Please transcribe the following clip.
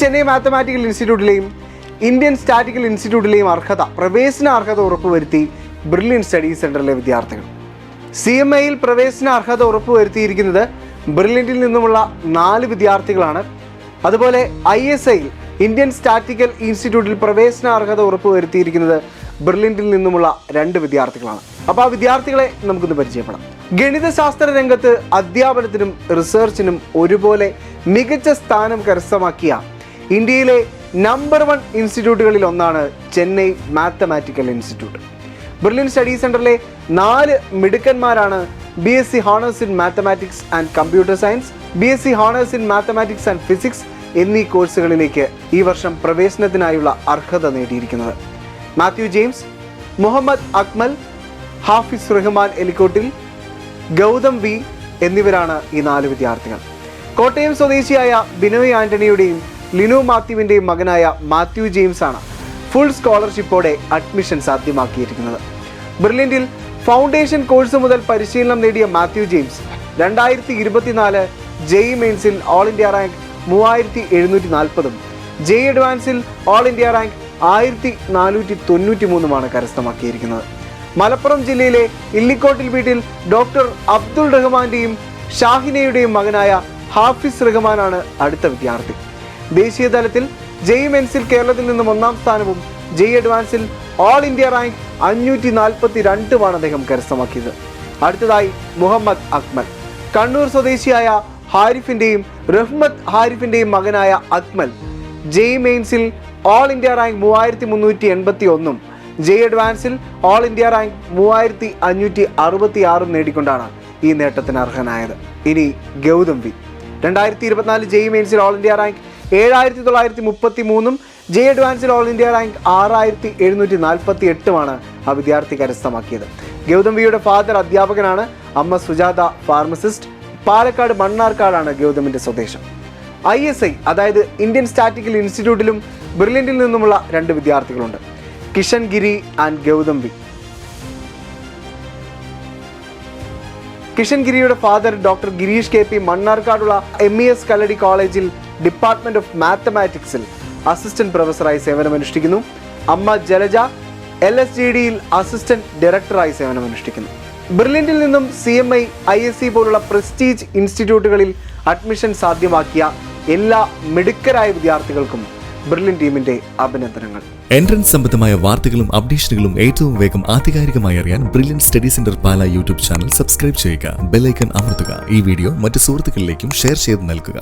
Chennai mathematical ഇൻസ്റ്റിറ്റ്യൂട്ടിലെയും Indian സ്റ്റാറ്റിക്കൽ ഇൻസ്റ്റിറ്റ്യൂട്ടിലെയും പ്രവേശന അർഹത ഉറപ്പുവരുത്തി ബ്രില്യൻ സ്റ്റഡി സെന്ററിലെ വിദ്യാർത്ഥികൾ. CMAയിൽ പ്രവേശന അർഹത ഉറപ്പുവരുത്തിയിരിക്കുന്നത് ബ്രില്യൻറ്റിൽ നിന്നുമുള്ള 4 വിദ്യാർത്ഥികളാണ്. അതുപോലെ ISIയിൽ ഇന്ത്യൻ സ്റ്റാറ്റിക്കൽ ഇൻസ്റ്റിറ്റ്യൂട്ടിൽ പ്രവേശന അർഹത ഉറപ്പുവരുത്തിയിരിക്കുന്നത് ബ്രില്യൻറ്റിൽ നിന്നുമുള്ള 2 വിദ്യാർത്ഥികളാണ്. അപ്പോൾ ആ വിദ്യാർത്ഥികളെ നമുക്കൊന്ന് പരിചയപ്പെടാം. ഗണിതശാസ്ത്ര രംഗത്ത് അധ്യാപനത്തിനും റിസർച്ചിനും ഒരുപോലെ മികച്ച സ്ഥാനം കരസ്ഥമാക്കിയ ഇന്ത്യയിലെ നമ്പർ 1 ഇൻസ്റ്റിറ്റ്യൂട്ടുകളിൽ ഒന്നാണ് Chennai mathematical institute. Brilliant study സെന്ററിലെ 4 മിടുക്കന്മാരാണ് BSc honours in mathematics and computer science, BSc honours in mathematics and physics എന്നീ കോഴ്സുകളിലേക്ക് ഈ വർഷം പ്രവേശനത്തിനായുള്ള അർഹത നേടിയിരിക്കുന്നത്. മാത്യു ജെയിംസ്, മുഹമ്മദ് അക്മൽ, ഹാഫിസ് റഹ്മാൻ എലിക്കോട്ടിൽ, ഗൗതം വി എന്നിവരാണ് ഈ 4 വിദ്യാർത്ഥികൾ. കോട്ടയം സ്വദേശിയായ ബിനോയ് ആന്റണിയുടെയും ലിനു മാത്യുവിൻ്റെയും മകനായ മാത്യു ജെയിംസ് ആണ് ഫുൾ സ്കോളർഷിപ്പോടെ അഡ്മിഷൻ സാധ്യമാക്കിയിരിക്കുന്നത്. ബ്രില്യൻറ്റിൽ ഫൗണ്ടേഷൻ കോഴ്സ് മുതൽ പരിശീലനം നേടിയ മാത്യു ജെയിംസ് 2024 JEE മെയിൻസിൽ ഓൾ ഇന്ത്യ റാങ്ക് 3740 JEE അഡ്വാൻസിൽ ഓൾ ഇന്ത്യ റാങ്ക് 1493 കരസ്ഥമാക്കിയിരിക്കുന്നത്. മലപ്പുറം ജില്ലയിലെ ഇല്ലിക്കോട്ടിൽ വീട്ടിൽ ഡോക്ടർ അബ്ദുൾ റഹ്മാന്റെയും ഷാഹിനയുടെയും മകനായ ഹാഫിസ് റഹ്മാനാണ് അടുത്ത വിദ്യാർത്ഥി. ദേശീയ തലത്തിൽ JEE മെയിൻസിൽ കേരളത്തിൽ നിന്നും 1ാം സ്ഥാനവും JEE അഡ്വാൻസിൽ ഓൾ ഇന്ത്യ റാങ്ക് 542 അദ്ദേഹം കരസ്ഥമാക്കിയത്. അടുത്തതായി മുഹമ്മദ് അക്മൽ. കണ്ണൂർ സ്വദേശിയായ ഹാരിഫിന്റെയും റഹ്മത്ത് ഹാരിഫിന്റെയും മകനായ അക്മൽ JEE മെയിൻസിൽ ഓൾ ഇന്ത്യ റാങ്ക് 3381 JEE അഡ്വാൻസിൽ ഓൾ ഇന്ത്യ റാങ്ക് 3566 നേടിക്കൊണ്ടാണ് ഈ നേട്ടത്തിന് അർഹനായത്. ഇനി ഗൗതം വി 2024 JEE മെയിൻസിൽ ഓൾ ഇന്ത്യ റാങ്ക് 7933 JEE അഡ്വാൻസിൽ ഓൾ ഇന്ത്യ റാങ്ക് 6748 ആ വിദ്യാർത്ഥി കരസ്ഥമാക്കിയത്. ഗൗതം വിയുടെ ഫാദർ അധ്യാപകനാണ്, അമ്മ സുജാത ഫാർമസിസ്റ്റ്. പാലക്കാട് മണ്ണാർക്കാടാണ് ഗൗതമിന്റെ സ്വദേശം. ISI അതായത് ഇന്ത്യൻ സ്റ്റാറ്റിക്കൽ ഇൻസ്റ്റിറ്റ്യൂട്ടിലും ബ്രില്യൻറ്റിൽ നിന്നുമുള്ള 2 വിദ്യാർത്ഥികളുണ്ട്, കിഷൻ ഗിരി ആൻഡ് ഗൗതം വി. കിഷൻ ഗിരിയുടെ father doctor Girish KP മണ്ണാർക്കാടുള്ള MES കല്ലടി കോളേജിൽ ഡിപ്പാർട്ട്മെന്റ് ഓഫ് മാത്തമാറ്റിക്സിൽ അസിസ്റ്റന്റ് പ്രൊഫസറായി സേവനമനുഷ്ഠിക്കുന്നു. അമ്മ ജലജ LSGDയിൽ അസിസ്റ്റന്റ് ഡയറക്ടറായി സേവനമനുഷ്ഠിക്കുന്നു. ബ്രില്യൻറ്റിൽ നിന്നും CMI, ISC പോലുള്ള പ്രസ്റ്റീജ് ഇൻസ്റ്റിറ്റ്യൂട്ടുകളിൽ അഡ്മിഷൻ സാധ്യമാക്കിയ എല്ലാ മിടുക്കരായ വിദ്യാർത്ഥികൾക്കും ബ്രില്യൻ ടീമിന്റെ അഭിനന്ദനങ്ങൾ. എൻട്രൻസ് സംബന്ധമായ വാർത്തകളും അപ്ഡേഷനുകളും ഏറ്റവും വേഗം ആധികാരികമായി അറിയാൻ ബ്രില്യൻ സ്റ്റഡി സെന്റർ പാല യൂട്യൂബ് ചാനൽ സബ്സ്ക്രൈബ് ചെയ്യുക, ബെൽ ഐക്കൺ അമർത്തുക. ഈ വീഡിയോ മറ്റു സുഹൃത്തുക്കളിലേക്കും ഷെയർ ചെയ്ത് നൽകുക.